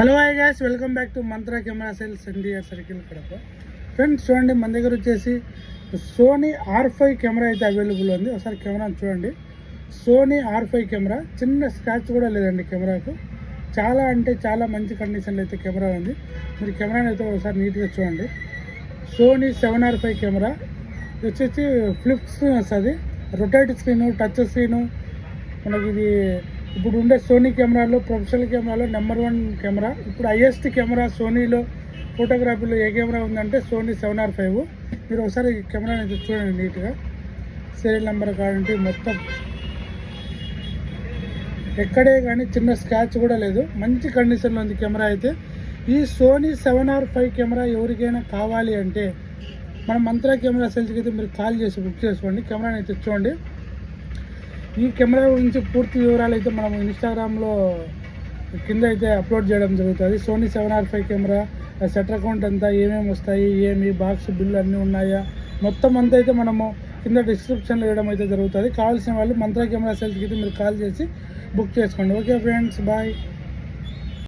Hello hi guys, welcome back to mantra camera sales India circle Kadapa. Friends చూడండి, మన దగ్గర వచ్చేసి సోనీ R5 కెమెరా అయితే అవైలబుల్ ఉంది. ఒకసారి కెమెరాని చూడండి. సోనీ R5 కెమెరా, చిన్న స్క్రాచ్ కూడా లేదండి కెమెరాకు. చాలా అంటే చాలా మంచి కండిషన్లో అయితే కెమెరా ఉంది. మీరు కెమెరాని అయితే ఒకసారి నీట్గా చూడండి. సోనీ 7R5 కెమెరా వచ్చేసి ఫ్లిప్ స్క్రీన్ వస్తుంది, రొటేట్ స్క్రీను, టచ్ స్క్రీను. మనకి ఇది ఇప్పుడు ఉండే సోనీ కెమెరాలో, ప్రొఫెషనల్ కెమెరాలో నెంబర్ 1 కెమెరా. ఇప్పుడు హైయెస్ట్ కెమెరా సోనీలో ఫోటోగ్రఫీలో ఏ కెమెరా ఉందంటే సోనీ 7R5. మీరు ఒకసారి కెమెరాని అయితే చూడండి నీట్గా. సీరియల్ నెంబర్ కావాలంటే మొత్తం ఎక్కడే కానీ చిన్న స్క్రాచ్ కూడా లేదు. మంచి కండిషన్లో ఉంది కెమెరా అయితే. ఈ సోనీ 7R5 కెమెరా ఎవరికైనా కావాలి అంటే మన మంత్రా కెమెరా సేల్స్కి అయితే మీరు కాల్ చేసి బుక్ చేసుకోండి. కెమెరాని అయితే చూడండి. ఈ కెమెరా గురించి పూర్తి వివరాలు అయితే మనం ఇన్స్టాగ్రామ్లో కింద అయితే అప్లోడ్ చేయడం జరుగుతుంది. Sony 7R5 camera set account అంతా ఏమేమి వస్తాయి, ఏమి బాక్స్ బిల్లు అన్నీ ఉన్నాయా, మొత్తం అంతా అయితే మనము కింద డిస్క్రిప్షన్లో వేయడం అయితే జరుగుతుంది. కావాల్సిన వాళ్ళు మంత్రా కెమెరా సేల్స్కి అయితే మీరు కాల్ చేసి బుక్ చేసుకోండి. Okay friends, bye.